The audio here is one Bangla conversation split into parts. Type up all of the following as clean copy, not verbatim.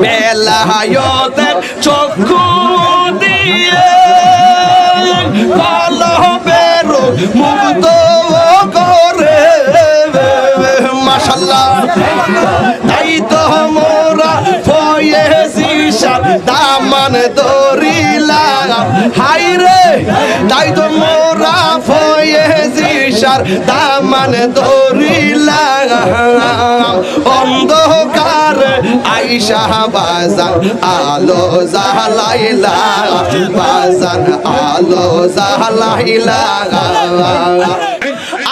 বেলায়েতের চক্ষু দিয়ে কলবের মুক্ত করে মাশাআল্লাহ তাই তো মোরা ফয়েজি শাহ দামান দরিলাম হাই রে তাই তো মোরা ফয়েজি শাহ দামান দরিলাম অন্ধকার আইসা বাজান আলো জালাইলা বাজান আলো জালাইলা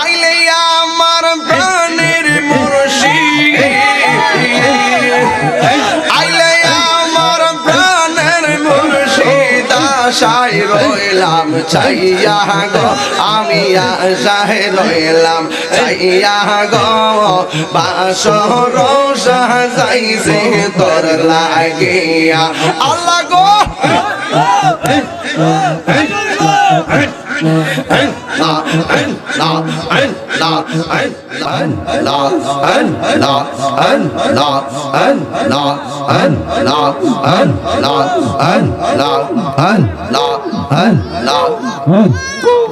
আইলে আমার প্রাণের মুর্শিদ আইলে আমার প্রাণের মুর্শিদ আশায় রইলাম চাইয়া গো আমি আশায় রইলাম চাইয়া গো বাসর সাজাইছে তোর লাগিয়া আল্লাহ গো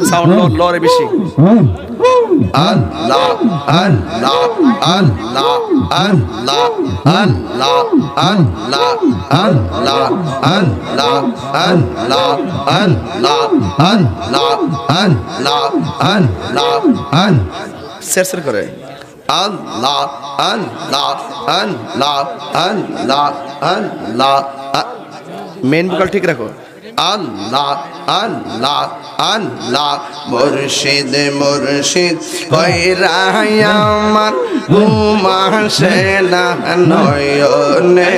সাউন্ড লরে বেশি আল্লাহ আল্লাহ আল্লাহ আল্লাহ আল্লাহ আল্লাহ আল্লাহ আল্লাহ আল্লাহ আল্লাহ আল্লাহ আল্লাহ আল্লাহ সেরসের করে আল্লাহ আল্লাহ আল্লাহ আল্লাহ আল্লাহ মেন ভোকাল ঠিক রাখো আল্লাহ আল্লাহ আল্লাহ মুর্শিদ মুর্শিদ কইরা আমার ঘুম আসে না নয়নে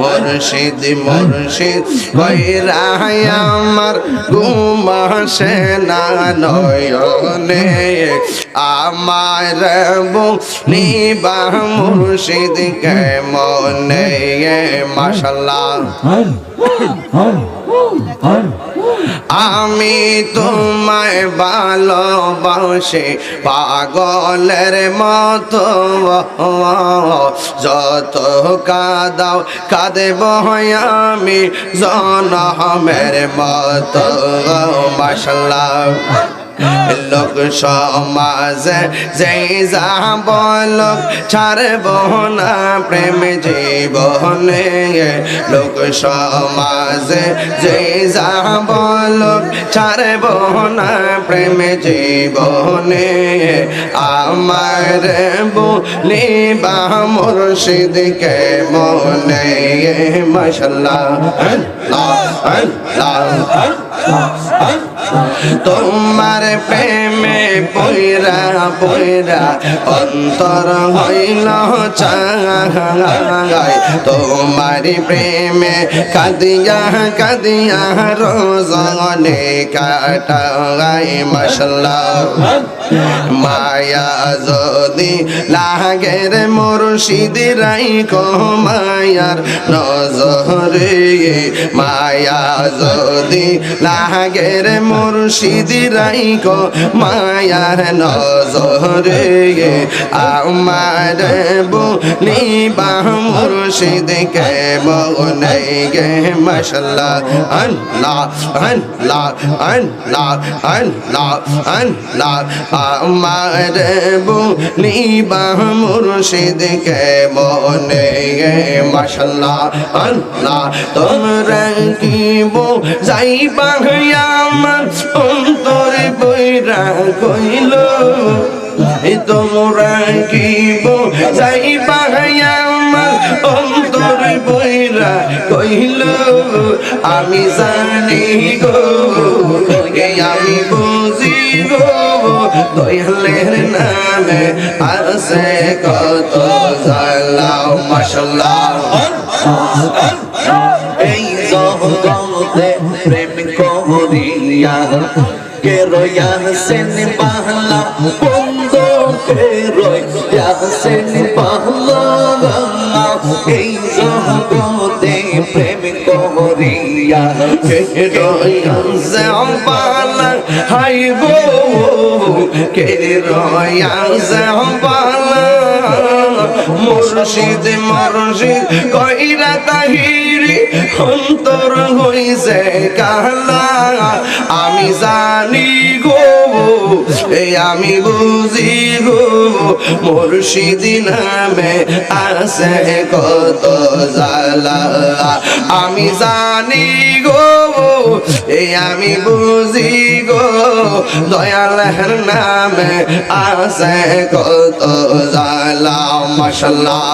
মুর্শিদ মুর্শিদ কইরা আমার ঘুম আসে না নয়নে আমার নিবা মুর্শিদ কেমনে মাশাআল্লাহ আমি তোমায় ভালোবাসি পাগলের মতো যত কাঁদাও কাঁদব আমি জনমের মতো মাশাআল্লাহ লোক সমাজে যেই যাব লোক ছাড়ব না প্রেম জীবনে লোক সমাজে যেই যাব লোক ছাড়ব না প্রেম জীবনে আমার বলিবা মুর্শিদকে মনে মাশাআল্লাহ আল্লাহ তোমার প্রেমে পয়রা পয়রা অন্তর হইল চাই তোমার প্রেমে কাদিয়া কাদিয়া রোজনে কাটাই মাশাআল্লাহ মায়া যদি লাগের মুর্শিদ রাইখো মায়ার নজরে মায়া যদি লাগের মুর্শিদ রাইখো মায়ার নজরে আমার বলিবা মুর্শিদকে মনে গে মাশাআল্লাহ আল্লাহ আল্লাহ আল্লাহ আল্লাহ আল্লাহ আমার বলিবা মুর্শিদকে মনে গে মাশাআল্লাহ আল্লাহ তোমরা কি যাইবা আমার অন্তরে বইরা কইল তোমরা কি যাইবা আমার অন্তরে বইরা কইল আমি জানি গো আমি বুঝি গো দয়ালের নামে আছে কত জালাও মাশাআল্লাহ এই জগতে প্রেম করিয়া কে রয়াসেন পাহলা বন্ধ কে রয়াসেন পাহলা এই জগতে প্রেম করিয়া কে রয়াসেন পাহলা হাই গো কে রয়াসেন পাহলা মুর্শিদ মুর্শিদ কইরা তাহিরি অন্তর হইছে কালা আমি জানি গো আমি বুঝি গো মুর্শিদ নামে আছে কত জ্বালা আমি জানি গো আমি বুঝি গো দয়ালের নামে আছে কত জ্বালা মাশাআল্লাহ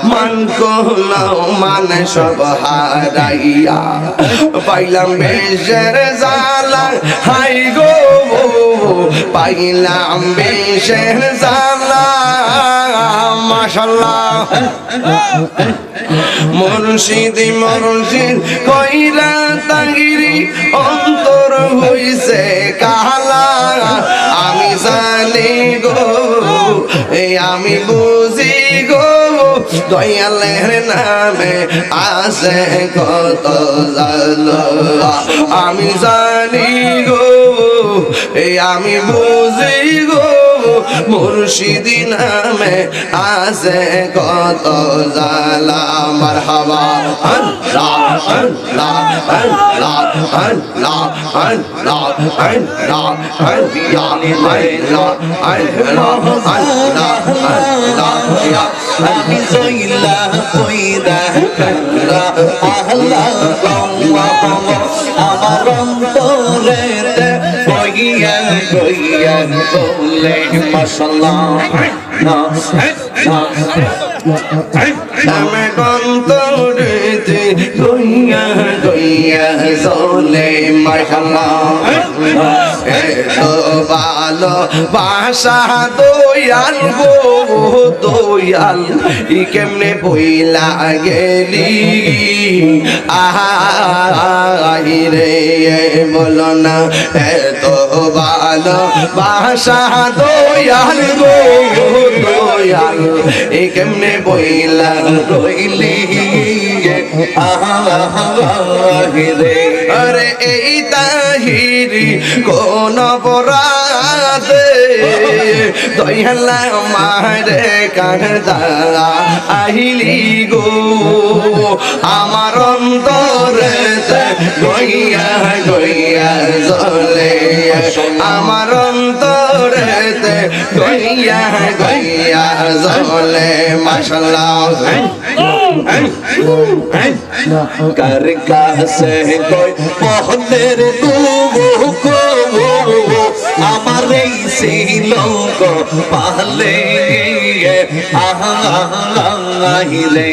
মান কহলাও মানে সব হারাইয়া পাইলাম বেশের জ্বালা হাই গো পাইলাম বেশের জ্বালা মাশাআল্লাহ মুর্শিদ মুর্শিদ কইরা তাহিরি অন্তর হইছে কালা আমি জানি গো আমি বুঝি গো দয়ালের নামে আছে কত জ্বালা আমি জানি গো আমি বুঝি গো মুর্শিদ নামে আছে কত জ্বালা মারহাবা আল্লাহ আল্লাহ আল্লাহ আল্লাহ আল্লাহ আল্লাহ আল্লাহ আল্লাহ আল্লাহ আল্লাহ ইয়া বিজয়লা কইরা কালা আল্লাহ আমার অন্তরেতে কইয়া কইয়া বলে মাশাআল্লাহ আমি অন্তরেতে কইয়া কইয়া চলে মাশাআল্লাহ এতো ভালো ভাষা দয়াল গো দয়াল ই কেমনে বইলা গেলি আহাই রে বলো না এতো ভালো ভাষা দয়াল গো দয়াল ই কেমনে বইলা রইলি রে আরে এই তাহিরি কোন অপরাধে দয়ালা মারে কাঁদা আহিলি গো আমার অন্তরে গইয়া গইয়া জ্বলে আমার অন্তরে গইয়া গইয়া জ্বলে মাশাআল্লাহ कर কাছে কই মোহনের দুঃখ আমার এই শ্রীলঙ্ক পালে আহিলে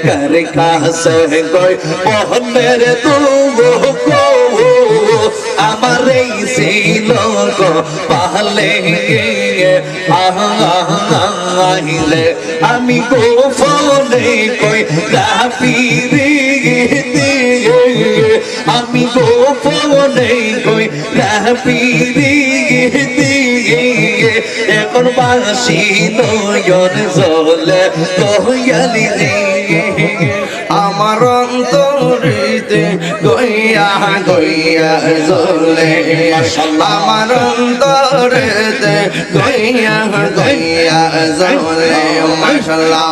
कर কাছে কই মোহনের দুঃখ আমার এই শ্রীলঙ্ক পালে আহিলে আমি গোপনে কই রাপিরি আমি গোপনে কই রাপিরি এখন বাসি নয়ন জলে দয়ালি রে আমার অন্তরিতে গইয়া গইয়া জ্বলে আমার অন্তরিতে গইয়া গইয়া জ্বলে মাশাআল্লাহ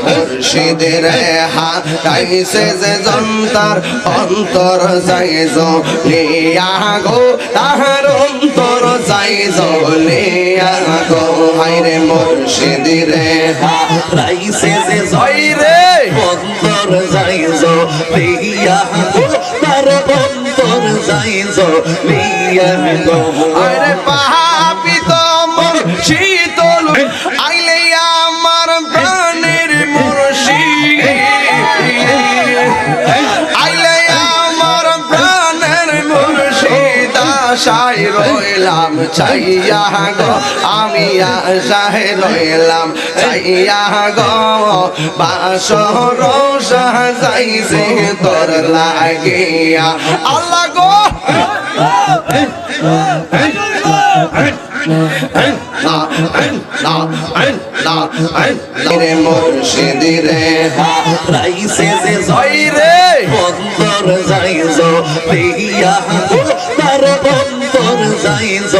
মুর্শিদের হাতাইছে যে জন্তার অন্তর যাই জ্বলিয়া গো তাহার অন্তর যাই জ্বলিয়া গো হায়রে মুর্শিদের রাইছে যে জয় রে অন্তর যাইছো লিয়া তার অন্তর যাইছো লিয়া গো আরে পাপি তোমর শীতল আইলে আমার প্রাণের মুর্শিদ আইলে আমার প্রাণের মুর্শিদ আশায় রইলাম চাইয়া গো আমি আশায় রইলাম চাইয়া গো বাসর সাজাইছে তোর লাগিয়া আল্লাহ গো রে মুর্শিদ রে রাইসে যে জয় রে অন্তর যাইজ লিয়া গো তার অন্তর যাইজ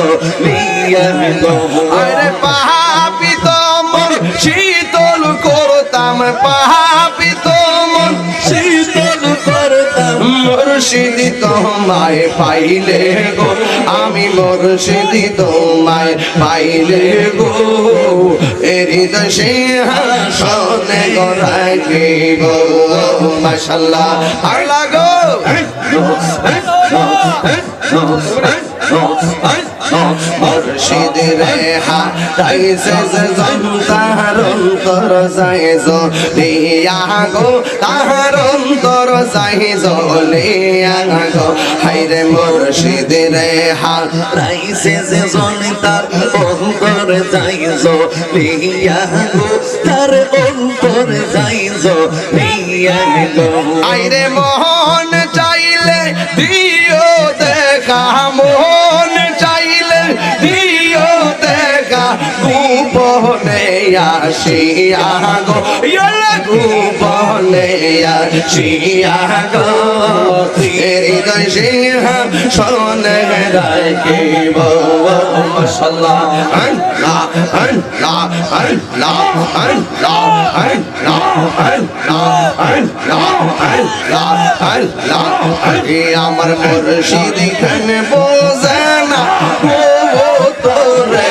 লিয়া গো আরে পাপিত মন শীতল করতাম পাপিত মন শীতল করতাম মুর্শিদ তোমায় পাইলে গো আমি মুর্শিদ তোমায় পাইলে গো হৃদয় সিংহাসনে গো রাখিব মাশাআল্লাহ আল্লাহ গো মুর্শিদ রে হারাইছে যে তাহার অন্তর যাইজ লিয়া গো তাহার অন্তর যাইজ লিয়া গো হাইরে মুর্শিদ রে রাইসে যে তার অন্তর যাইজ লিয়া গো তার অন্তর যাইজ লিয়া গো আইরে মোহন চাইলে দিও দেখা মোহন চাইলে দিও দেখা গোপনে আসিয়া গো গোপনে আসিয়া গো হৃদয় সিংহাসনে রাখিব মাশাআল্লাহ আল্লাহ আল্লাহ আল্লাহ আল্লাহ আল্লাহ আল্লাহ আল্লাহ আল্লাহ আল্লাহ আমার মুর্শিদ খানে বোঝে না তোরে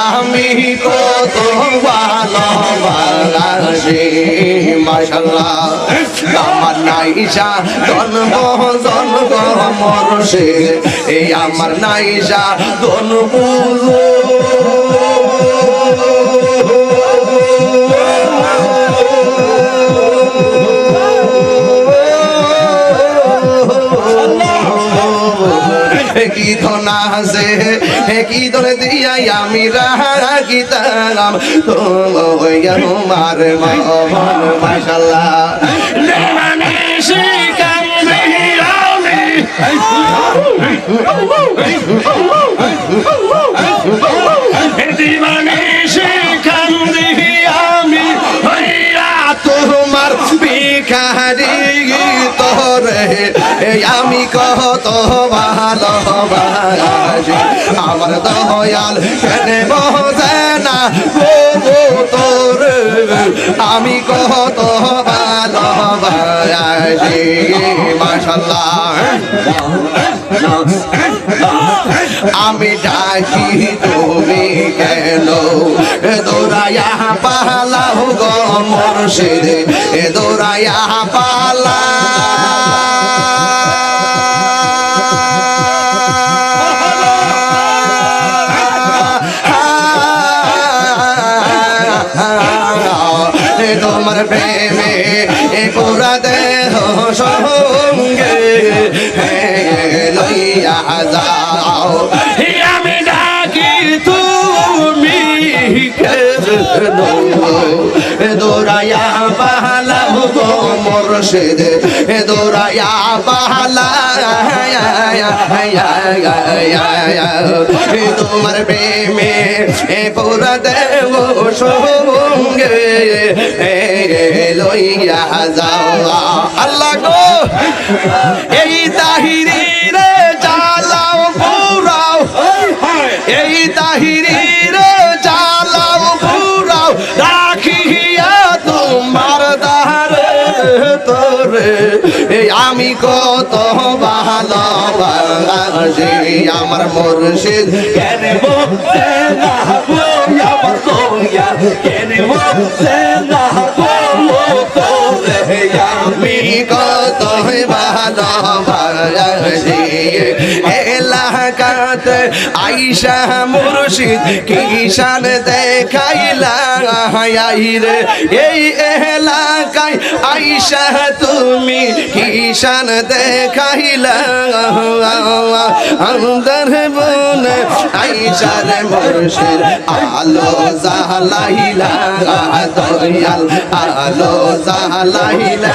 আমি কত ভালোবাসি মাশাআল্লাহ আমার নাইসা জন্ম জন্ম মুর্শিদ এই আমার নাইসা জন্ম কি ধনা আছে কি ধরে দিয়া আমি রাখিতাম তো আমার মন মাশাআল্লাহ তোমার ভিখারি তোরে আমি কত ভালোবাসি আমার দয়াল কেন বোঝে না গো তোরে আমি কত ভালোবাসি মাশাআল্লাহ আমি ডাকি তুমি কেন দৌড়াইয়া পালাও গো মুর্শিদ দৌড়াইয়া পালা তোমার প্রেমে পুরা দেহ সঙ্গে লইয়া যাও আমি ডাকি তুমি দৌড়াইয়া পালাও গো মুর্শিদ দৌড়াইয়া পালা তোমার প্রেমে পুরা দেহ সঙ্গে লইয়া যাও আল্লাহ গো এই তাহিরি রে জ্বালাও পুরাও এই তাহিরি রে জ্বালাও পুরাও রাখিয়া তোমার দারে তোরে আমি কত ভালোবাসি আমার মুর্শিদ কেন বলছে না বইয়া বইয়া কেন বলছে না তোরে আমি কত ভালোবাসি এলাকাতে আইসা মুর্শিদ কিষান দেখাইলা রে এই এলাকায় আইসা তুমি কিষান দেখাইলা আমদার বন আইসা রে মুর্শিদ আলো জালাইলা দয়াল আলো জালাইলা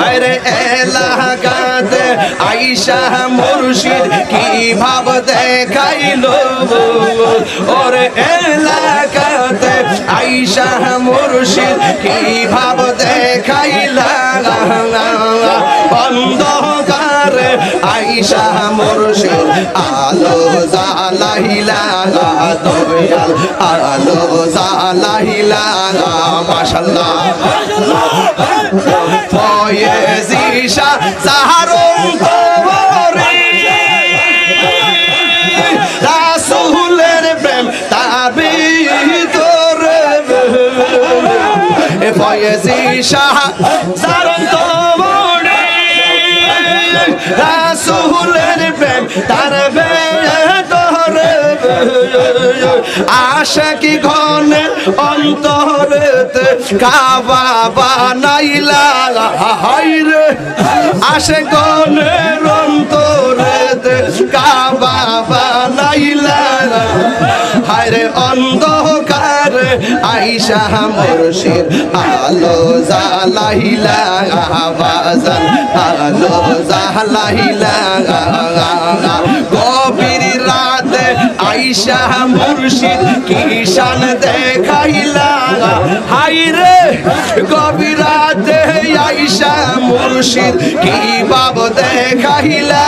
আরে এলাকা এলাকাতে আইসা মুর্শিদ কি ভাব দেখাইলো ওরে এলাকাতে আইসা মুর্শিদ কি ভাব দেখাইলা অন্ধকারে আইসা মুর্শিদ আলো জ্বালাইলা দয়াল আলো জ্বালাইলা মাশাআল্লাহ ফয়েজিশা সাহারুন তোরে রাসূলের প্রেম তার ভিতরে ফয়েজিশা সাহারুন তোরে রাসূলের প্রেম তার ভিতরে আশাকি ঘনে অন্তরেতে কাবা বানাইলা হায়রে আশে ঘনের অন্তরেতে কাবা বানাইলা হায়রে অন্ধকারে আইসা মুর্শিদ আলো জ্বালাইলা বাজান আলো জ্বালাইলা গভীর রাতে আইসা মুর্শিদ কিষান দেখাইলা হায়রে গভীর রাতে আইসা মুর্শিদ কি বাব দেখাইলা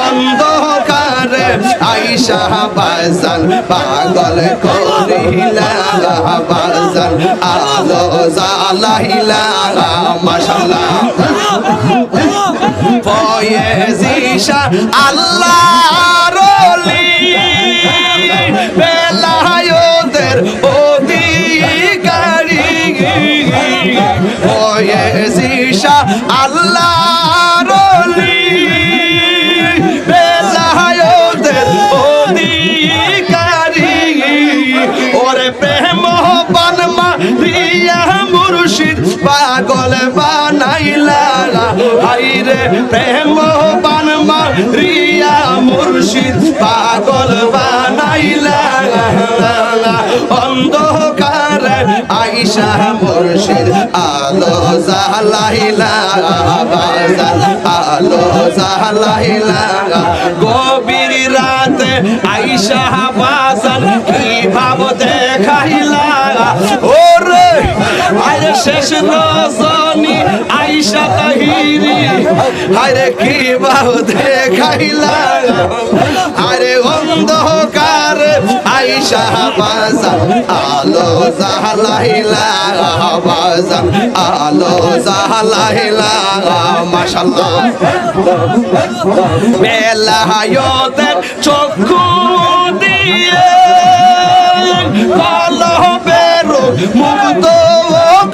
অন্ধকারে আইসা বাজান পাগল করিলা বাজান আলো জ্বালাইলা মাশাআল্লাহ ফয়েজিশা আল্লাহর ওলি বেলায়েতের অধিকারী ফয়েজিশা আল্লাহর ওলি বেলায়েতের অধিকারী ওরে প্রেম বানমা রিয়া মুর্শিদ পাগল বানাইলা হায়রে প্রেম বানমা রিয়া মুর্শিদ পাগল বানাইলা অন্ধকারে আইসা মুর্শিদ আলো জ্বালাইলা বাজান আলো জ্বালাইলা গভীর রাতে আইসা বাজান কি ভাব দেখাইলা ওরে আরে শেষ রজনী আইসা তাহিরি আরে কি ভাব দেখাইলা আরে অন্ধকার আইসা বাজান আলো জ্বালাইলা বাজান আলো জ্বালাইলা মাশাআল্লাহ বেলায়েতের চক্ষু দিয়ে কলবের মুগ্ধ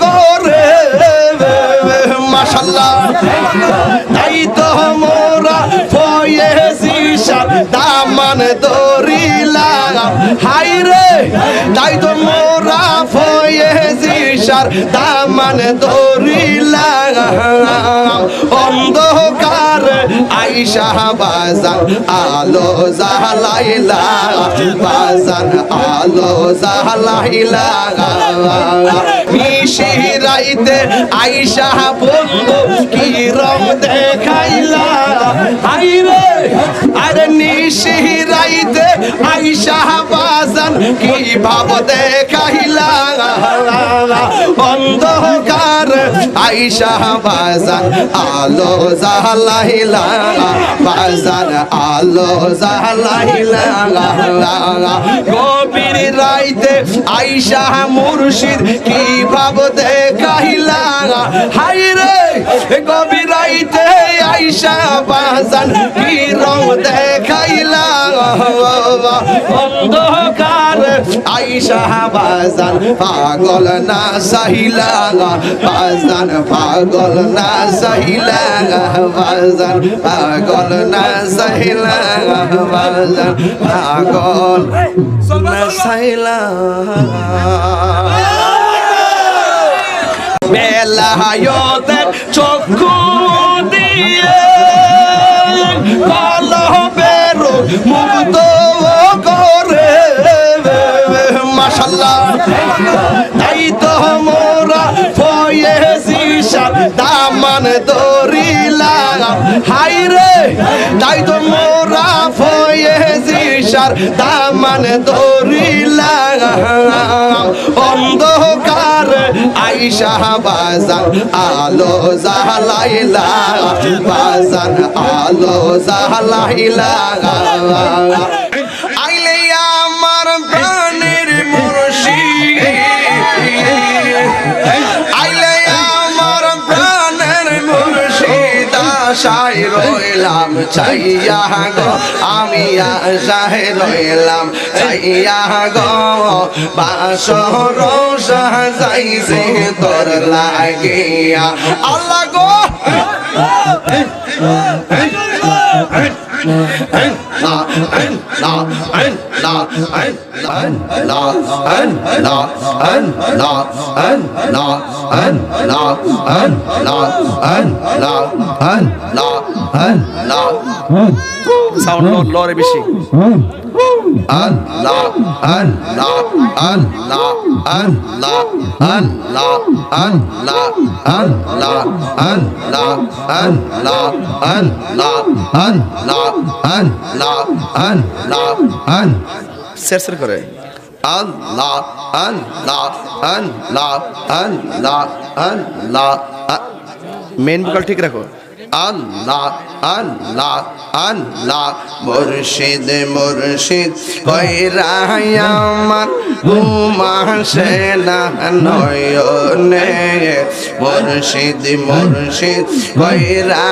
করে মাশাআল্লাহ তাই তো মোরা ফয়েজিশার দামান ধরিলা হায়রে তাই তো মোরা ফয়েজিশার দামান ধরিলা অন্ধকার আইসা বাজান আলো জ্বালাইলা বাজান আলো জ্বালাইলা মিশিরাইতে আইসা বন্ধু কি রং দেখাইলা হায়রে আরে নিশিরাইতে আইসা বাজান কি ভাব দেখাইলা অন্ধকার আইসা বাজান আলো জ্বালাইলা বাজান আলো জ্বালাইলা গভীর রাইতে আইসা মুর্শিদ কি ভাব দেখাইলা হায়রে গভীর রাইতে আইসা বাজান কি রং দেখাইলা অন্ধকার আইসা বাজান পাগল না সাহিলা বাজান পাগল না সাহিলা বাজান পাগল না সাহিলা বাজান পাগল না সাহিলা বেলায়েতের চক্ষু দিয়ে কলবের মুগ্ধ করে মাশাআল্লাহ তাই তো মোরা ফয়েজিশার দামান ধরিলা আইসার দামান ধরিলাম অন্ধকার আইসা বাজান আলো জালাইলা বাজান আলো জালাইলা আইলে আমার প্রাণের মুর্শিদ আইলে আমার প্রাণের মুর্শিদ আশায় রইলাম চাইয়া গো আমি আশায় রইলাম চাইয়া গো বাসর সাজাইছে তোর লাগিয়া আল্লাহ গো সাউন্ড লরে বেশি আল্লাহ আল্লাহ আল্লাহ আল্লাহ আল্লাহ আল্লাহ আল্লাহ আল্লাহ আল্লাহ আল্লাহ আল্লাহ আল্লাহ আল্লাহ সেরসের করে আল্লাহ আল্লাহ আল্লাহ আল্লাহ আল্লাহ মেন ভোকাল ঠিক রাখো আল্লাহ আল্লাহ আল্লাহ মুর্শিদ মুর্শিদ কইরা আমার ঘুম আসে না নয়নে মুর্শিদ মুর্শিদ কইরা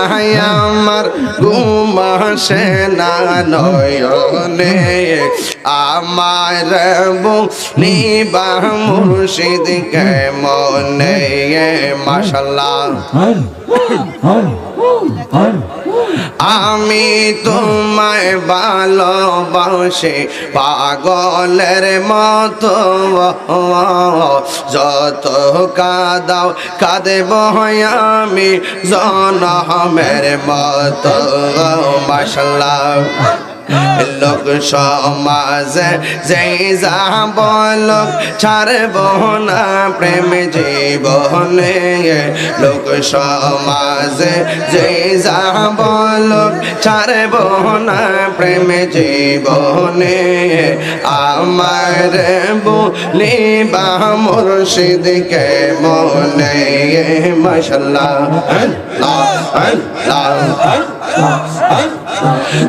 আমার ঘুম আসে না নয়নে আমার নিবা মুর্শিদ কেমনে মাশাআল্লাহ আমি তোমায় ভালোবাসি পাগলের মতো যত কাঁদাও কাঁদব আমি জনমের মতো মাশাআল্লাহ লোক সমাজে যেই যা বলক ছাড়ব না প্রেম জীবনে লোক সমাজে যেই যা বলক ছাড়ব না প্রেম জীবনে আমার বলিবা মুর্শিদ কে মনে মাশাআল্লাহ আল্লাহ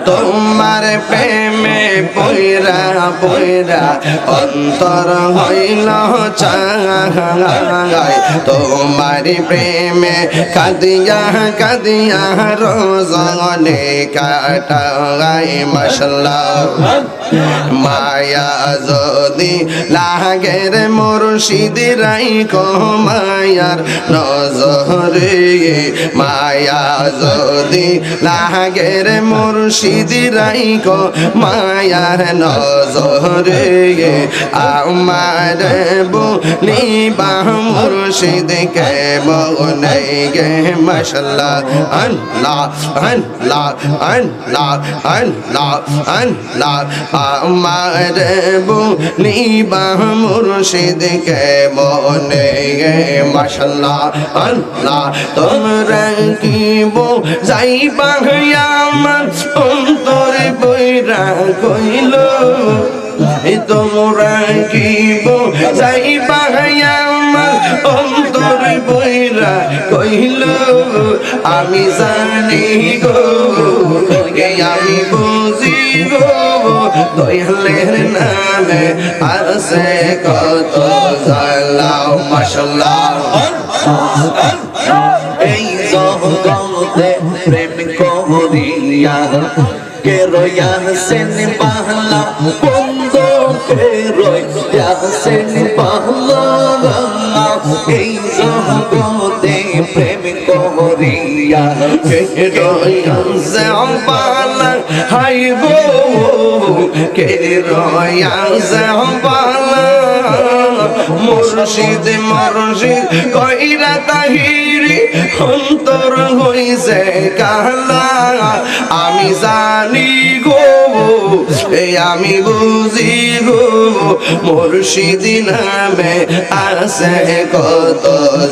তোমার প্রেমে পয়রা পয়রা অন্তর হইল চাই তোমার প্রেমে কাদিয়া কাদিয়া রোজনে কাটাই মাশাআল্লাহ মায়া যদি লাগের মুর্শিদ রাইখো মায়ার নজরে মায়া যদি লাগের মুর্শিদ রাইখো মায়ার নজরে আমার বলিবা মুর্শিদ কে মনে গে মাশাআল্লাহ আল্লাহ আল্লাহ আল্লাহ আল্লাহ আল্লাহ আমার বলিবা মুর্শিদ কে মনে গে মাশাআল্লাহ আল্লাহ তোমরা কি যাইবা আমার অন্তরে বইরা কইল তোমরা কি যাইবা আমার অন্তরে বইরা কইল আমি জানি গো আমি বুঝি গো দয়ালের নামে আছে কত জালাও মাশাআল্লাহ এই জগতে প্রেম করিয়া কে রয়াছেন পাহলা বন্ধ কে রয়াছেন পাহলা এই জগতে প্রেম করিয়া কে রয়াছেন পাহলা হাই গো কে রয়াছেন পাহলা মুর্শিদ মুর্শিদ কইরা তাহিরি অন্তর হইছে কালা আমি জানি গো আমি বুঝি গো মুর্শিদ নামে আছে কত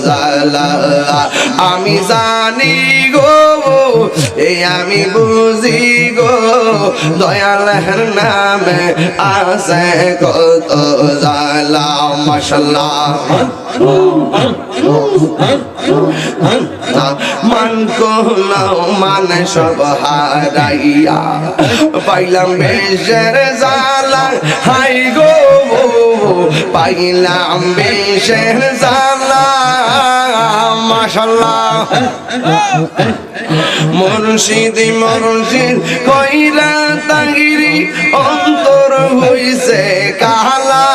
জ্বালা আমি জানি গো আমি বুঝি গো দয়ালের নামে আছে কত জ্বালা মাশাআল্লাহ মান কোলাও মান সব হারাইয়া পাইলাম বেশের জ্বালা হাই গো পাইলাম বেশের জ্বালা মাশাআল্লাহ মুর্শিদ মুর্শিদ কইরা তাহিরি অন্তর হইছে কালা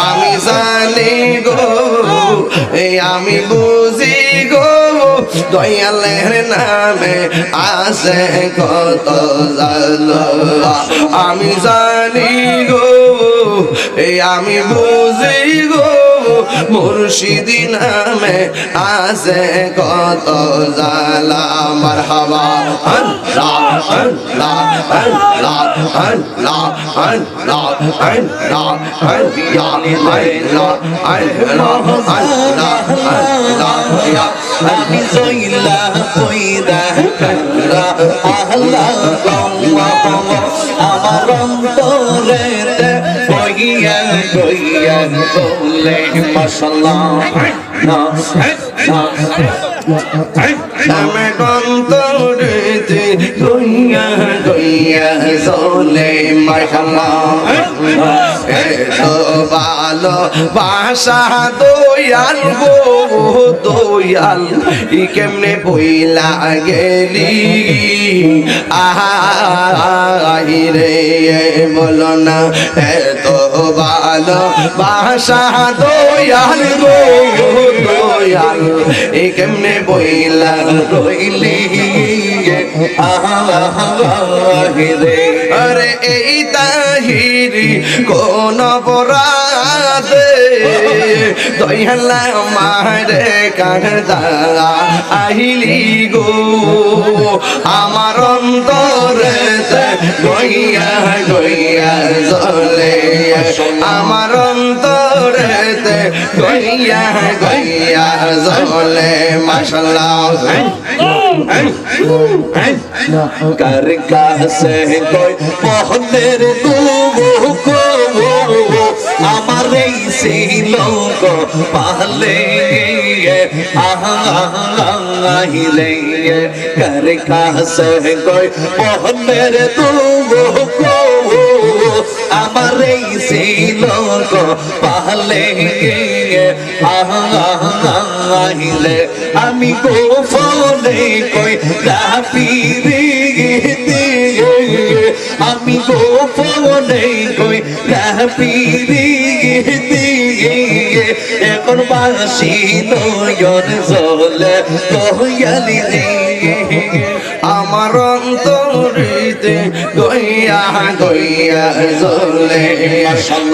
আমি জানি গো আমি বুঝি গো দয়ালের নামে আছে কত জ্বালা আমি জানি গো আমি বুঝি গো মুর্শিদ নামে আছে কত জ্বালা মারহাবা আল্লাহ আল্লাহ আল্লাহ আল্লাহ আল্লাহ আল্লাহ আল্লাহ আল্লাহ আল্লাহ আল্লাহ আমি জইলা কইরা কারা আল্লাহ আমার অন্তরেতে কইয়া কইয়া বলে মাশাআল্লাহ আমি অন্তরেতে কইয়া কইয়া চলে মাশাআল্লাহ এতো ভালো ভাষা দয়াল গো দয়াল ই কেমনে বইলা গেলি আহাই রে বলো না এতো ভালো ভাষা দয়াল গো দয়াল ই কেমনে বইলা রইলি রে আরে এই তাহিরি কোন অপরাধে দয়ালা মারে কাঁদা আহিলি গো আমার অন্তরে গইয়া গইয়া জ্বলে আমার অন্তরে গইয়া গইয়া জ্বলে মাশাআল্লাহ कर কাছে কই মোহনের দুঃখ আমার এই ছিল গো পালে আহিলে कर কাছে কই মোহনের দুঃখ আমার এই ছিল গো পালে আহিলে আমি গোপনে কই রাপিরি আমি গোপনে কই রাপিরি এখন বাসি নয়ন জলে কয়ালি আমার অন্তরিতে গইয়া গইয়া জ্বলে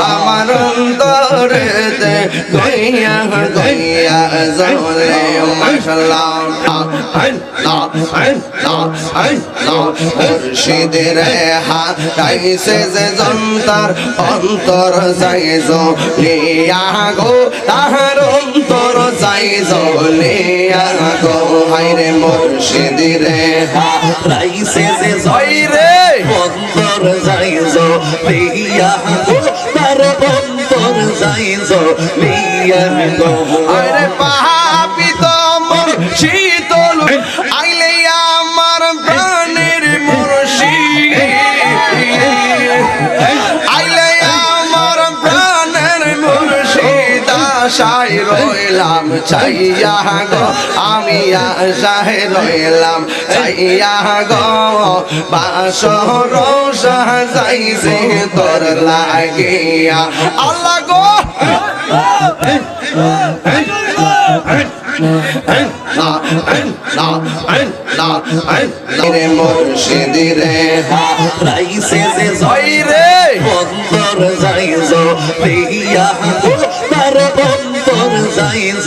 আমার অন্তরিতে গইয়া গইয়া জ্বলে মাশাআল্লাহ মুর্শিদের হাতাইছে যে জন্তার অন্তর যাই জ্বলিয়া গো তাহার অন্তর যাই জ্বলিয়া গো হায়রে মুর্শিদের রাইছে যে জয় রে অন্তর যাই লিয়া তার অন্তর যাই লিয়া আরে পাপি তোমর শীতল আইলে আমার প্রাণের মুর্শিদ আইলে আমার প্রাণের মুর্শিদ আশায় রইলাম চাইয়া গো আমি আশায় রইলাম চাইয়া গো বাসর সাজাইছে তোর লাগিয়া আল্লাহ গো মুর্শিদ রে রাইছে যে জয় রে অন্তর অন্তর যাইজ লিয়া গো তার অন্তর যাইজ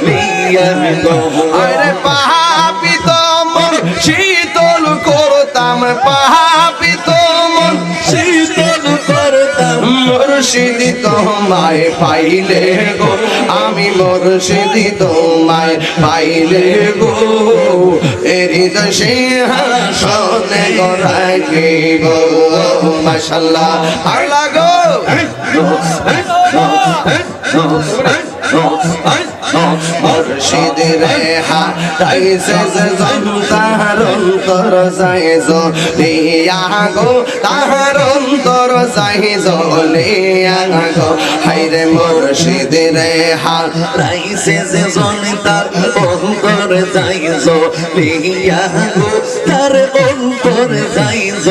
লিয়া গো আরে পাপিত মন শীতল করতাম পাপিত মন শীতল করতাম মুর্শিদি তোমায় পাইলে গো আমি মুর্শিদি তোমায় পাইলে গো হৃদয় সিংহাসনে গো রাখি গো মাশাআল্লাহ আল্লাহ গো মুর্শিদ রে হারাইছে যে তাহার অন্তর যাইজ লিয়া গো তাহার অন্তর যাইজ লিয়া গো হায়রে মুর্শিদ রে রাইছে যে জন তার অন্তর যাইজ লিয়া গো তার অন্তর যাইজ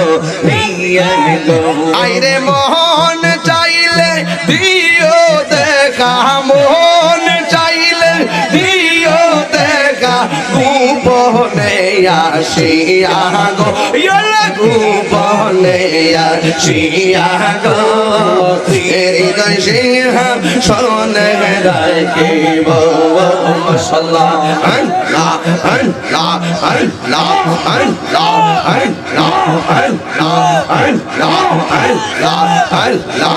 লিয়া গো আইরে মোহন চাইলে দিও দেখা মোহন চাইলে দিও দেখা গোপনে আসিয়া গো গোপনে আসিয়া গো হৃদয় সিংহাসনে রাখিব মাশাআল্লাহ আল্লাহ আল্লাহ আল্লাহ আল্লাহ আল্লাহ আল্লাহ আল্লাহ আল্লাহ আল্লাহ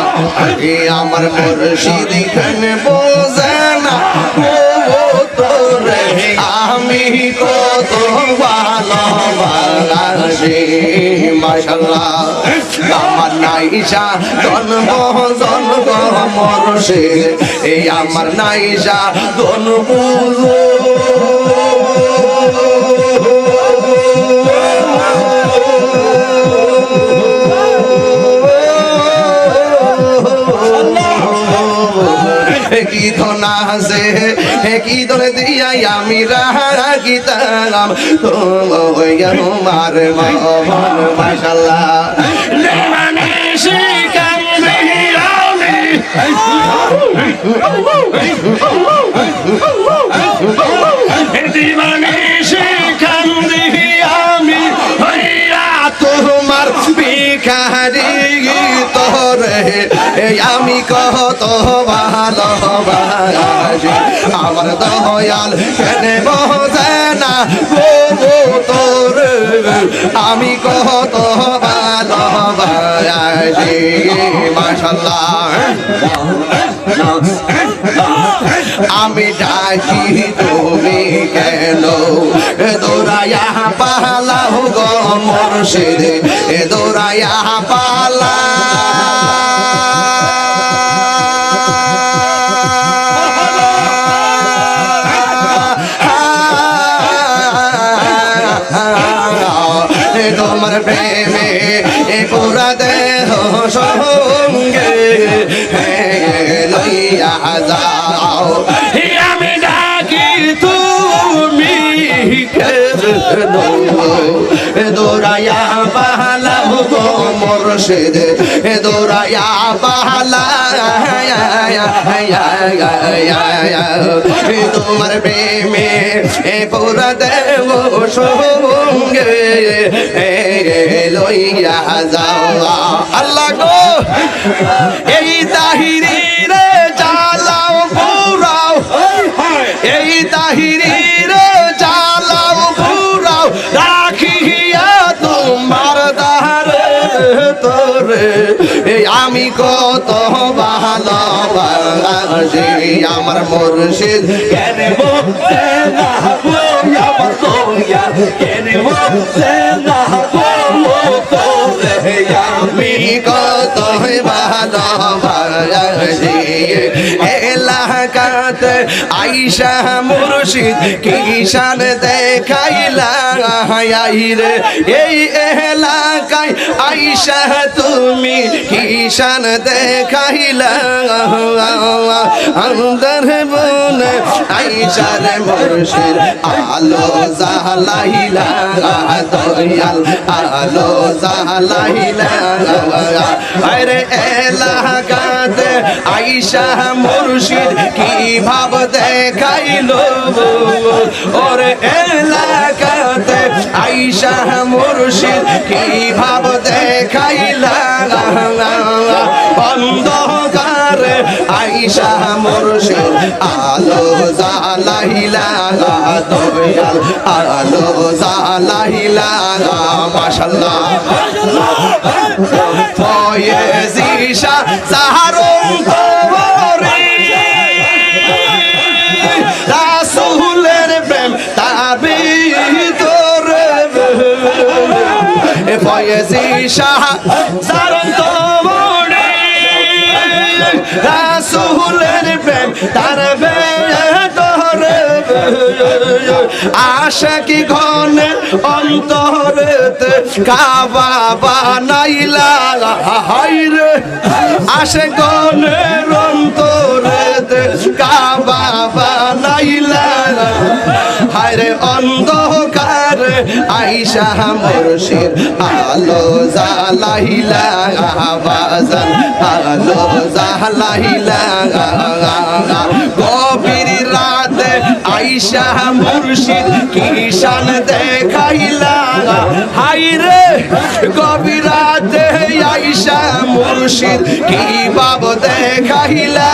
আমার মুর্শিদ খানে বোঝে না ও তোরে আমি কত ভালোবাসি মাশাআল্লাহ আমার নাইশা জন্ম জন্ম মুর্শিদ এই আমার নাইশা জন্ম কি ধনা আছে কি ধরে দিয়া আমি রাখিতাম তো আমার মন মাশাআল্লাহ তোমার ভিখারি তোরে আমি কত ভালোবাসি আমার দয়াল কেন বোঝে না গো তোরে আমি কত ভালোবাসি মাশাআল্লাহ আমি ডাকি তুমি কেন দৌড়াইয়া পালাও গো মুর্শিদ দৌড়াইয়া পালা তোমার প্রেমে পুরা দেহ সঙ্গে লইয়া যাও আমি ডাকি তুমি দৌড়াইয়া পালাও গো মুর্শিদ দৌড়াইয়া পালা তোমার প্রেমে পুরা দেহ সঙ্গে লইয়া যাও আল্লাহ গো এই তাহিরি রে চালাও পুরাও এই তাহিরি রে চালাও পুরাও রাখিয়া তোমার দারে তোরে আমি কত ভালোবাসি আমার মুর্শিদ কেন বোঝে না আমার দয়া কেন বোঝে না তোরে আমি কত ভালোবাসি এলাকাতে আইসা মুর্শিদ কিষান দেখাইলা রে এই এলাকায় আইসা তুমি কিষান দেখাইলা আন্দর বন আইসা রে মুর্শিদ আলো জালাইলা দয়াল আলো জালাইলা আরে এলাকাতে আইসা মুর্শিদ কি ভাব দেখাইলো ওরে এলাকাতে আইসা মুর্শিদ কি ভাব দেখাইলা অন্ধকারে আইসা মুর্শিদ আলো জ্বালাইলা দয়াল আলো জ্বালাইলা মাশাআল্লাহ ফয়েজিশা সাহারুন তোরে রাসূলের প্রেম তার ভিতরে ফয়েজিশা সাহারুন তোরে রাসূলের প্রেম তার ভিতরে আশিকি ঘনে অন্তরেতে কাবা বানাইলা হায়রে আশিক ঘনের অন্তরেতে কাবা বানাইলা হায়রে অন্ধকারে আইসা মুর্শিদ আলো জ্বালাইলা বাজান আলো জ্বালাইলা গভীর রাতে আইসা মুর্শিদ কিষান দেখাইলা হায়রে গভীর রাতে আইসা মুর্শিদ কি বাব দেখাইলা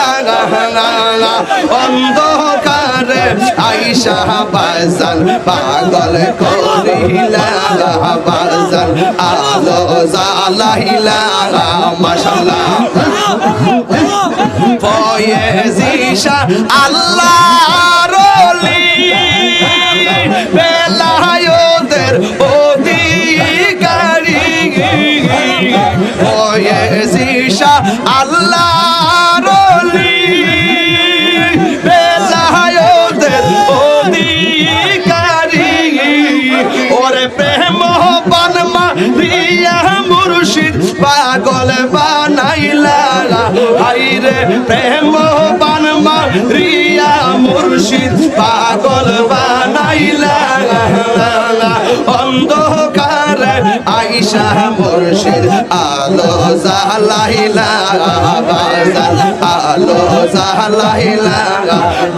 অন্ধকারে আইসা বাজান পাগল করিলা বাজান আলো জ্বালাইলা মাশাআল্লাহ ফয়েজিশা আল্লাহর ওলি বেলায়েতের অধিকারী ফয়েজিশা আল্লাহর ওলি বেলায়েতের অধিকারী ওরে প্রেম বানমা রিয়া মুর্শিদ পাগল বানাইলা হায়রে প্রেম বানমা রিয়া মুর্শিদ পাগল বানাইলা অন্ধকারে আইসা মুর্শিদ আলো জ্বালাইলা বাজান আলো জ্বালাইলা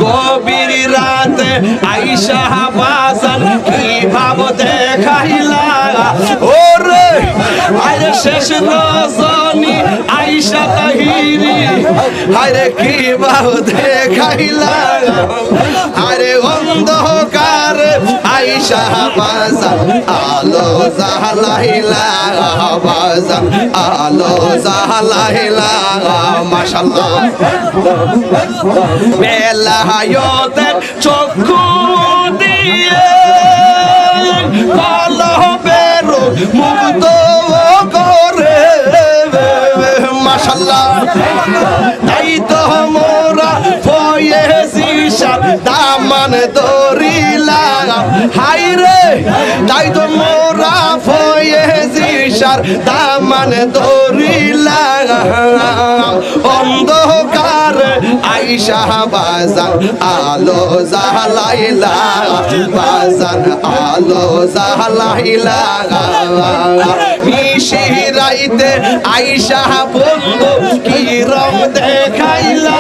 গভীর রাতে আইসা বাজান কি ভাব দেখাইলা ওরে আরে শেষ রজনী আইসা তাহিরি আরে কি ভাব দেখাইলা আরে অন্ধকার আইসা বাজান আলো জ্বালাইলা বাজান আলো জ্বালাইলা মাশাআল্লাহ বেলায়েতের চক্ষু দিয়ে কলবের মুগ্ধ করে মাশাআল্লাহ তাই তো মোরা ফয়েজিশা দামান ধরিলা হায়রে তাই তো মোরা ফয়েজিশার দামান ধরিলা অন্ধকার আইসা বাজান আলো জ্বালাইলা বাজান আলো জ্বালাইলা মিশিরাইতে আইসা বন্ধু কি রং দেখাইলা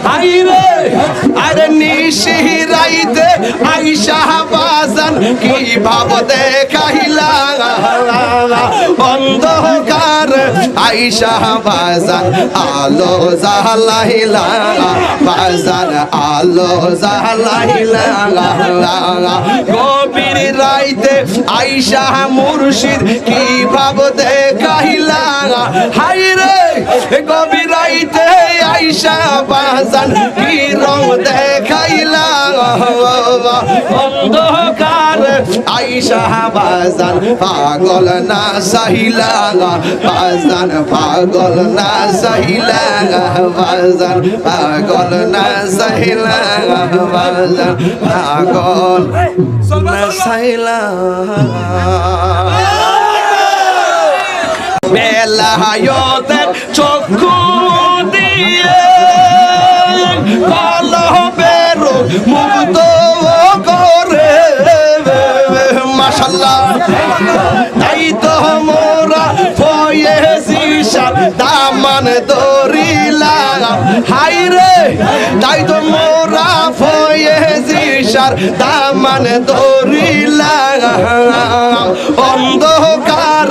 হায়রে আরে নিশিরাইতে আইসা বাজান কি ভাব দেখাইলা অন্ধকার আইসা বাজান আলো জ্বালাইলা বাজান আলো জ্বালাইলা গভীর রাইতে আইসা মুর্শিদ কি ভাব দেখাইলা হায়রে গভীর রাইতে আইসা বাজান কি রং দেখাইলা অন্ধকার আইসা বাজান পাগল না সাহিলা বাজান পাগল না সাহিলা বাজান পাগল না সাহিলা বাজান পাগল না সাহিলা বেলায়েতের চক্ষু দিয়ে কলবের মুগ্ধ করে মাশাআল্লাহ তাই তো মোরা ফয়েজিশা দামান ধরিলা হায়রে তাই তো মোরা ফয়েজিশা সিসার দামান ধরিলাম অন্ধকার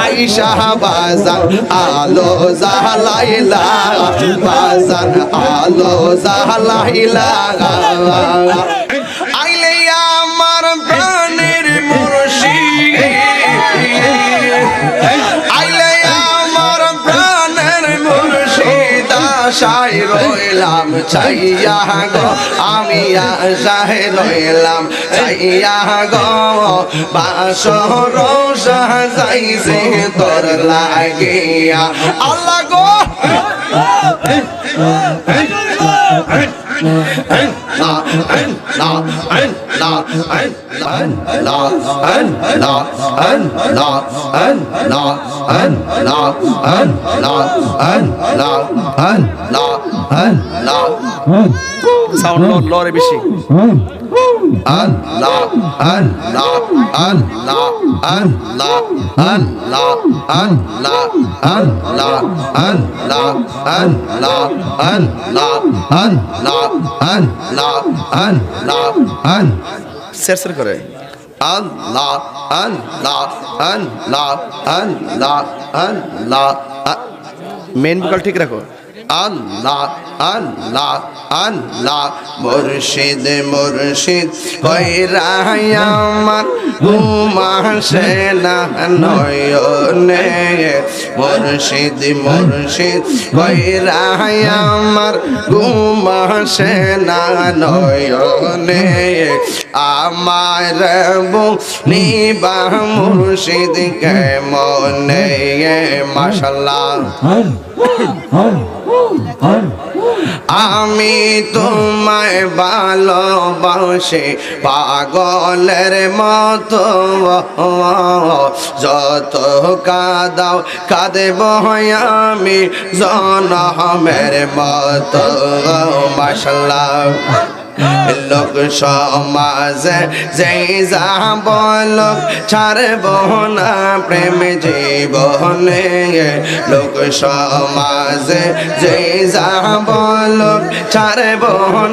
আইসা বাজান আলো জালাইলা বাজান আলো জালাইলা আইলে আমার প্রাণের মুর্শিদ আইলে আমার প্রাণের মুর্শিদ আশায় রইলাম চাইয়া গো আমি আশায় রইলাম চাইয়া গো বাসর সাজাইছে তোর লাগিয়া আল্লাহ গো সাউন্ড লরে বেশি আল্লাহ আল্লাহ আল্লাহ আল্লাহ আল্লাহ আল্লাহ আল্লাহ আল্লাহ আল্লাহ আল্লাহ আল্লাহ আল্লাহ আল্লাহ সেরসের করে আল্লাহ আল্লাহ আল্লাহ আল্লাহ আল্লাহ মেন ভোকাল ঠিক রাখো আল্লাহ আল্লাহ আল্লাহ মুর্শিদ মুর্শিদ কইরা আমার ঘুম আসে না নয়নে মুর্শিদ মুর্শিদ কইরা আমার ঘুম আসে না নয়নে আমার নিবা মুর্শিদ কেমনে মাশাআল্লাহ আমি তোমায় ভালোবাসি পাগলের মতো যত কাঁদাও কাঁদেব আমি জনমের মতো মাশাআল্লাহ লোক সমাজে যেই যা বলক ছাড়ব না প্রেম জীবনে লোক সমাজে যেই যা বলক ছাড়ব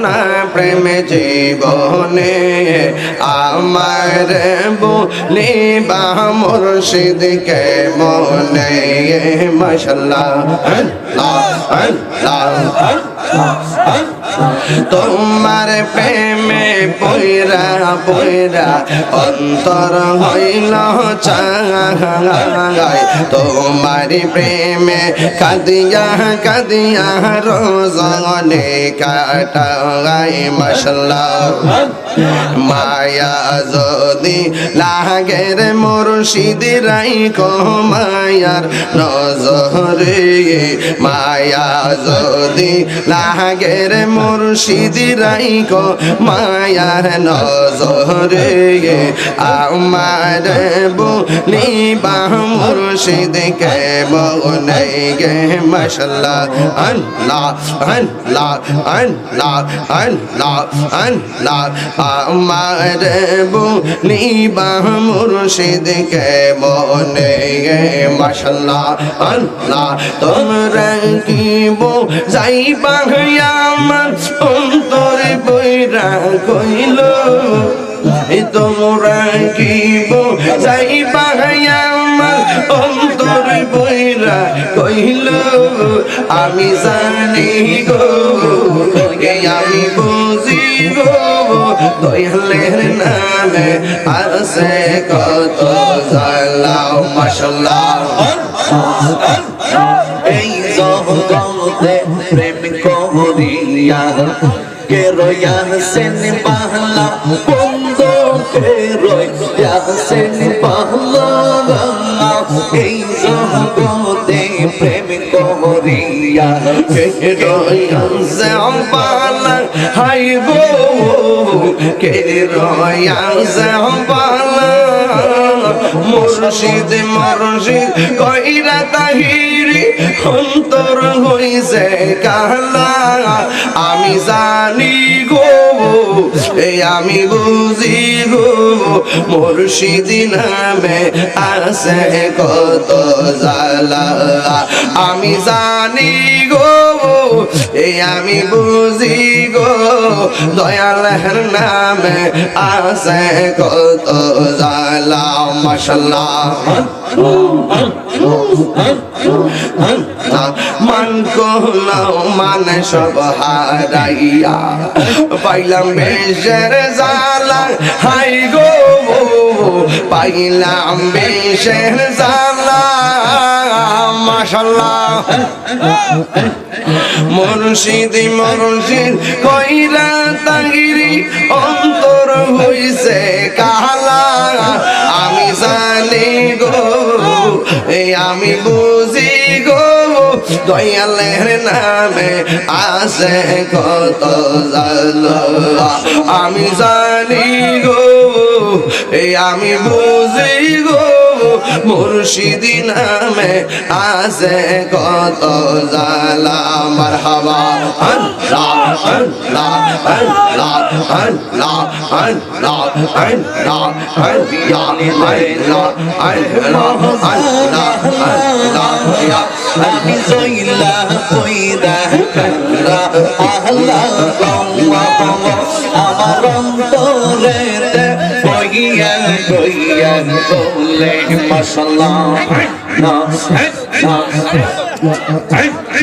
না প্রেম জীবনে আমার বলিবা মুর্শিদ কে মনে মাশাআল্লাহ আল্লাহ আল্লাহ তোমার প্রেমে পয়রা পয়রা অন্তর হইল চাই তোমার প্রেমে কাদিয়া কাদিয়া রোজনে কাটাই মাশাআল্লাহ মায়া যদি লাগের মুর্শিদ রাইকো মায়ার নজরে মায়া যদি লাগের মুর্শিদ রাইকো মায়ার নজরে আমার বলিবা মুর্শিদ কে মনে গে মাশাআল্লাহ আল্লাহ আল্লাহ আল্লাহ আল্লাহ আল্লাহ আমার বলিবা মুর্শিদ কে মনে গে মাশাআল্লাহ আল্লাহ তোমরা কি যাইবা আমার অন্তরে বইরা কইল তোমরা কি যাইবা আমার অন্তরে বইরা কইল আমি জানি গো আমি বুঝি গো দয়ালের নামে আছে কত জালাও মাশাআল্লাহ এই জগতে প্রেম করিয়া কে রয়াসেন পাহলা বন্ধ কে রয়াসেন পাহলা এই জগতে প্রেম করিয়া কে রয়াসেন পাহলা হাই গো কে রয়াসেন পাহলা মুর্শিদ মুর্শিদ কইরা তাহিরি অন্তর হইছে কালা আমি জানি গো আমি বুঝি গো মুর্শিদ নামে আছে কত জালা আমি জানি গো এই আমি বুঝি গো দয়ালের নামে আছে কত জালা মাশাআল্লাহ মান কোলাও মানে সব হারাইয়া পাইলাম বেশের জালা হাই গো পাইলাম বেশের জালা মাশাআল্লাহ মুর্শিদ মুর্শিদ কইরা তাগিরি অন্তর হইছে কালা আমি জানি গো এই আমি বুঝি গো দয়ালের নামে আছে কত জালা আমি জানি গো এই আমি বুঝি গো মুর্শিদি নামে আছে কত জালা মারহাবা আল্লাহ আল্লাহ আল্লাহ আল্লাহ আল্লাহ আল্লাহ আল্লাহ আল্লাহ আল্লাহ আমি জইলা কইরা কারা আল্লাহ আমার অন্তরেতে কইয়া কইয়া বলে মাশাআল্লাহ না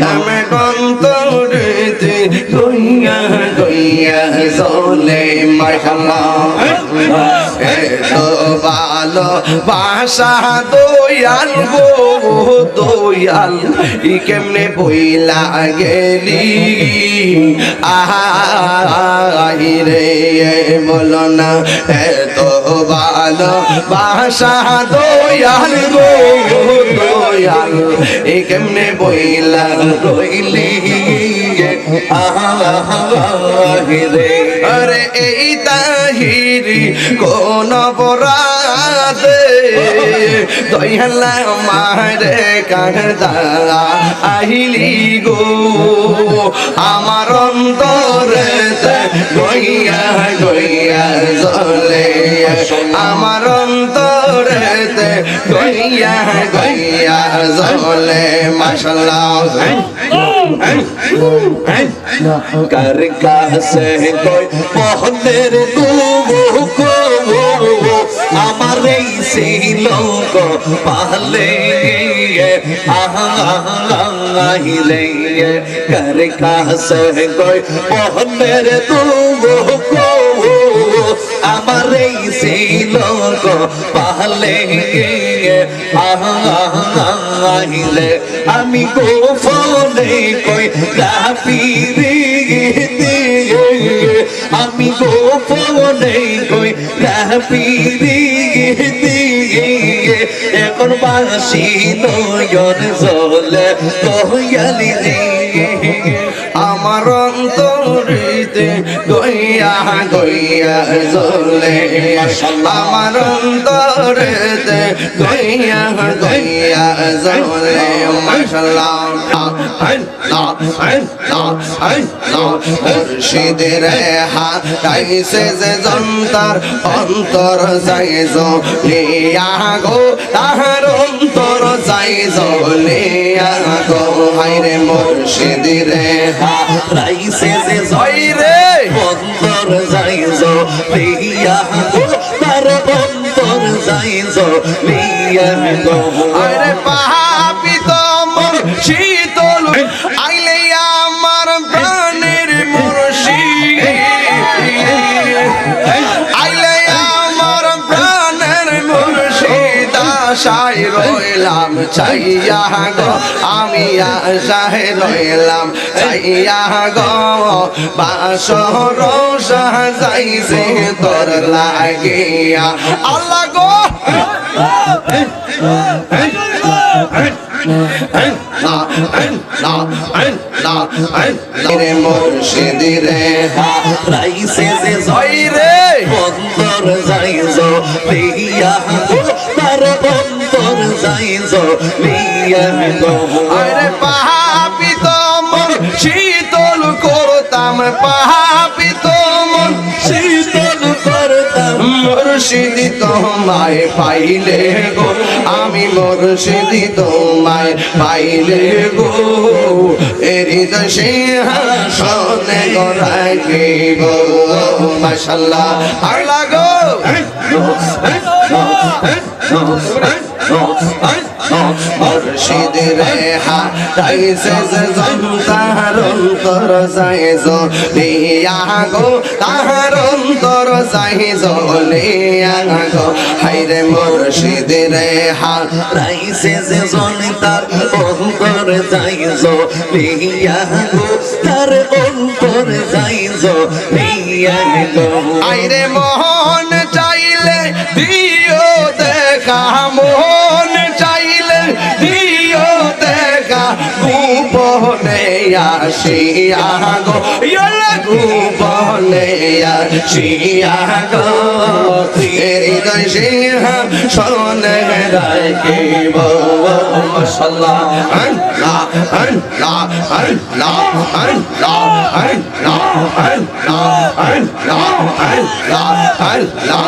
আমি অন্তরেতে কইয়া কইয়া বলে মাশাআল্লাহ এতো ভালো ভাষা দয়াল গো দয়াল ই কেমনে বইলা গেলি আহাই রে বলো না এতো ভালো ভাষা দয়াল গো দয়াল ই কেমনে বইলা রইলি রে আরে এই তাহিরি কোন বরাদে দয়ালা মারে কাঁদা আহিলি গো আমার অন্তরে গইয়া গইয়া জ্বলে আমার অন্তরে গইয়া গইয়া জ্বলে মাশাআল্লাহ कर কাছে কই মোহনের দুঃখ আমার এই ছিল গো পালে আহিলে कर কাছে কই মোহনের দুঃখ আমার এই ছিল গো পালে আহিলে আমি গোপনে কই রাপিরি আমি গোপনে কই রাপিরি এখন বাসি নয়ন জলে কয়ালি আমার অন্তরিতে গইয়া গইয়া জ্বলে আমার অন্তরিতে গইয়া গইয়া জ্বলে মাশাআল্লাহ মুর্শিদের হাতাইছে যে জন্তার অন্তর যাই জলিয়া গো তাহার অন্তর যাই জলিয়া গো হায়রে মুর্শিদের রাইছে যে জয় রে অন্তর যাই জলিয়া তার অন্তর যাই জলিয়া গো আরে পাপি তোমর শীতল আইলে আমার প্রাণের মুর্শিদ আইলে আমার প্রাণের মুর্শিদ আশায় রইলাম চাইয়া গো আমি আশায় রইলাম চাইয়া গো বাসর সাজাইছে তোর লাগিয়া আল্লাহ গো মুর্শিদি রে রাইছে যে জয় রে অন্তর যাই জলিয়া তার অন্তর যাই জলিয়া গো আরে পাপি তোমর শীতল করতাম পাপি তোমর শীতল করতাম মুর্শিদি তোমায় পাইলে গো আমি মুর্শিদি তোমায় পাইলে গো এরি দশে হাসনে গো রাখিব মাশাআল্লাহ আল্লাহ গো মুর্শিদ রে হারাইছে যে তাহার অন্তর যায় জ্বলিয়া গো তাহার অন্তর যায় জ্বলিয়া গো হায়রে মুর্শিদ রে রাইছে যে জন তার অন্তর যাইজ লিয়া গো তার অন্তর যাইজ লিয়া গো আইরে মোহন চাইলে দিও দেখা মোহন চাইলে দিও দেখা গোপনে আসিয়া গো ইয়া গোপনে আসিয়া গো এরি দশে শোনে রাখিব মাশাআল্লাহ আল্লাহ আল্লাহ আল্লাহ আল্লাহ আল্লাহ আল্লাহ আল্লাহ আল্লাহ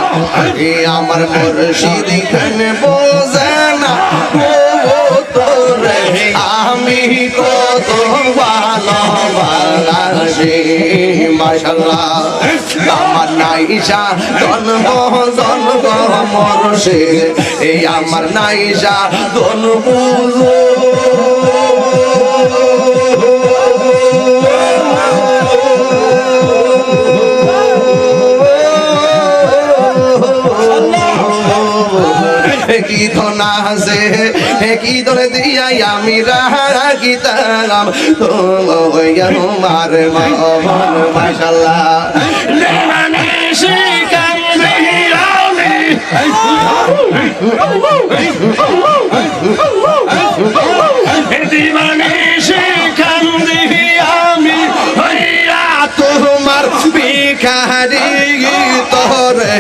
আমার মুর্শিদ খানে বোঝে না ও তোরে আমি কত ভালোবাসি মাশাআল্লাহ আমার নাইশা জন্ম জন্ম মুর্শিদ এই আমার নাইশা জন্ম কি ধনা আছে কি ধরে দিয়াই আমি রাখিতাম তো আমার মন মাশাআল্লাহ তোমার ভিখারি তোরে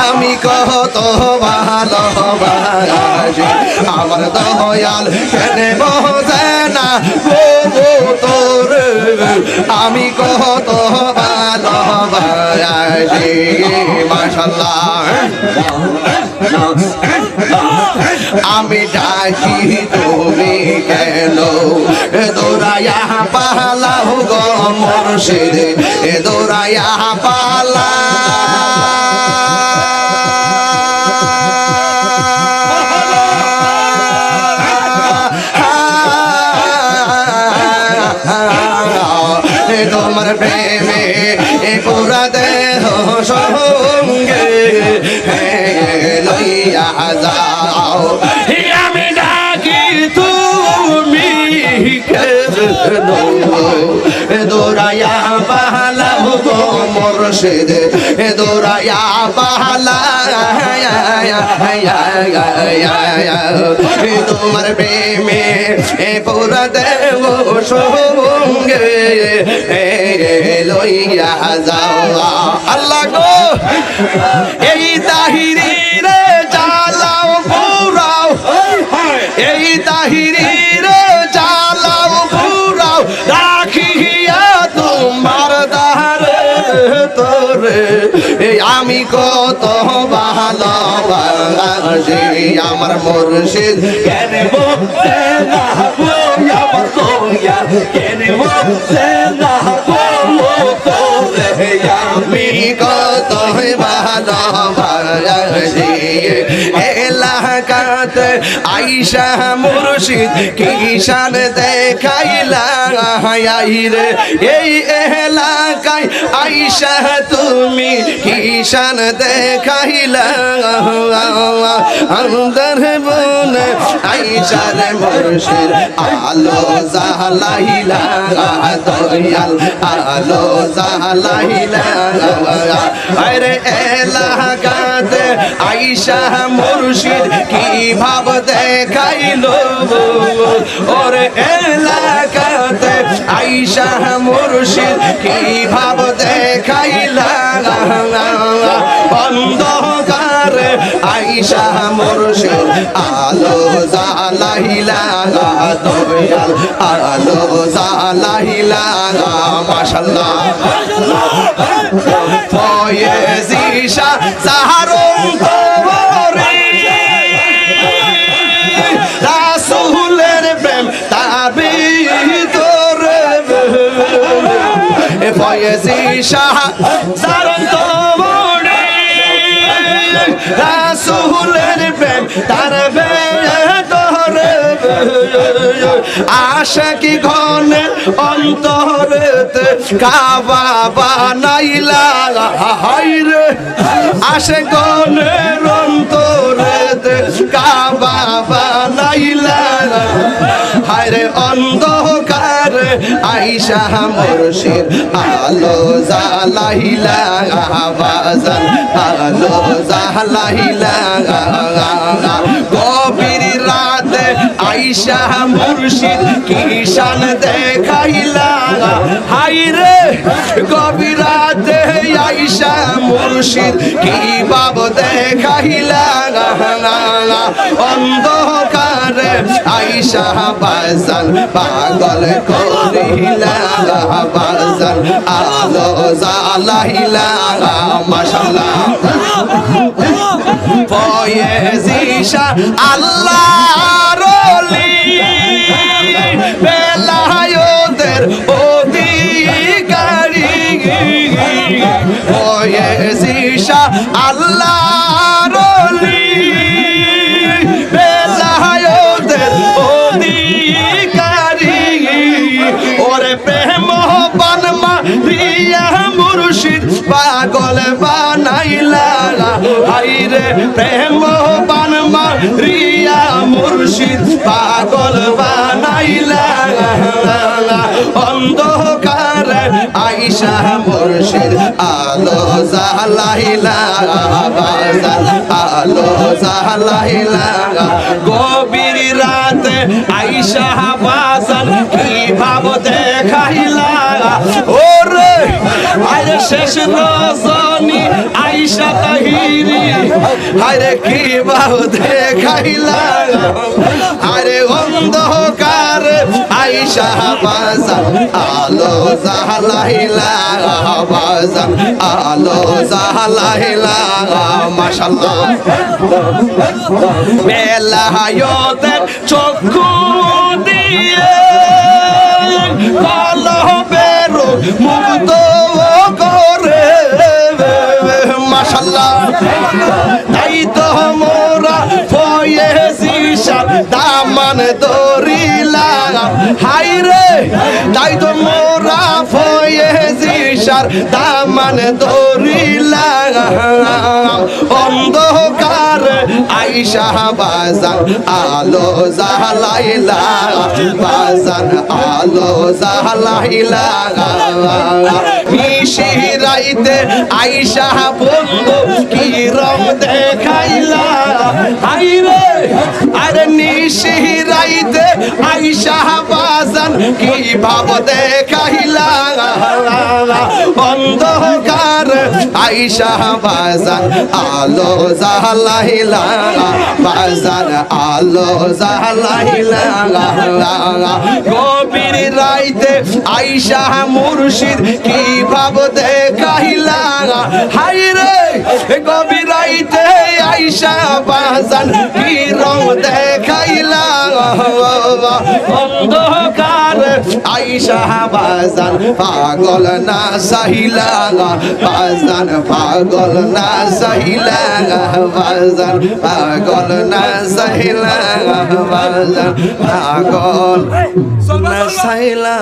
আমি কত ভালোবাসি আমার দয়াল কেন বোঝে না গো তোরে আমি কত ভালোবাসি মাশাআল্লাহ আমি ডাকি তুমি কেন দৌড়াইয়া পালাও গো মুর্শিদ দৌড়াইয়া পালা তোমার প্রেমে পুরা দেহ সঙ্গে লইয়া যাও আমি ডাকি তুমি দৌড়াইয়া পালাও গো মুর্শিদ দৌড়াইয়া পালা তোমার প্রেমে পুরা দেহ সঙ্গে লইয়া যাও আল্লাহ গো এই তাহিরি রে চালাও পুরাও এই তাহিরি রে চালাও পুরাও রাখিয়া তোমার দারে তোরে আমি কত ভালোবাসি আমার মুর্শিদ কেন বলতে না আমার দয়া কেন বলতে না তোরে আমি কত ভালোবাসি এলাকাতে আইসা মুর্শিদ কিষান দেখাইলা রে এই এলাকায় আইসা তুমি কিষান দেখাইলা আন্দর বন আইসা রে মুর্শিদ আলো জালাইলা দয়াল আলো জালাইলা আরে এলাকাতে আইসা মুর্শিদ কি ভাব দেখাইলো ওরে এলাকাতে আইসা মুর্শিদ কি ভাব দেখাইলা অন্ধকার আইসা মুর্শিদ আলো জালাইলা দয়াল আলো জালাইলা মাশাআল্লাহ ফয়েজিশা সাহারুন তোরে রাসূলের প্রেম তার ভিতরে ফয়েজিশা সাহারুন তোরে রাসূলের প্রেম তার ভিতরে আশাকি ঘনে অন্তরেতে কাবা বানাইলা হায়রে আশে গনের অন্তরেতে কাবা বানাইলা হায়রে অন্ধকার আইসা মুর্শিদ আলো জালাইলা বাজান আলো জালাইলা গভীর রাতে আইসা মুর্শিদ কিশান দেখাইলা হায়রে গভীর রাতে আইসা মুর্শিদ কি বাব দেখাইলা অন্ধকারে আইসা বাজান পাগল করিলা বাজান আলো জালাইলা মাশাআল্লাহ ফয়েজিশা আল্লাহর ওলি বেলায়েতের অধিকারী ফয়েজিশা আল্লাহর ওলি বেলায়েতের অধিকারী ওরে প্রেম বানমা রিয়া মুর্শিদ পাগল বানাইলা হায়রে প্রেম বানমা রিয়া মুর্শিদ পাগল বানাইলা অন্ধকার আইসা মুর্শিদ আলো জালাইলা বাজান আলো জালাইলা গভীর রাতে আইসা বাজান কি ভাব দেখাইলা ওরে আরে শেষ রজনী আইসা তাহিরি আরে কি ভাব দেখাইলা আরে অন্ধকার আইসা বাজান আলো জালাইলা বাজান আলো জালাইলা মাশাআল্লাহ বেলায়েতের চক্ষু দিয়ে কলবের মুগ্ধ করে মাশাআল্লাহ তাই তো মোরা ফয়েজিশা দামান ধরিলা হায়রে তাই তো মোরা ফয়েজিশার দামান ধরিলা অন্ধকার আইসা বাজান আলো জালাইলা বাজান আলো জালাইলা মিশিরাইতে আইসা বন্ধু কি রং দেখাইলা হায়রে আরে নিশিরাইতে আইসা বাজান কি ভাব দেখাইলা অন্ধকার আইসা বাজান আলো জালাইলা বাজান আলো জালাইলা গভীর রাইতে আইসা মুর্শিদ কি ভাব দেখাইলা হায়রে গভীর রাইতে আইসা বাজান কি রং দেখাইলা অন্ধকার আইসা বাজান পাগল না সাহিলা বাজান পাগল না সাহিলা বাজান পাগল না সাহিলা বাজান পাগল না সাহিলা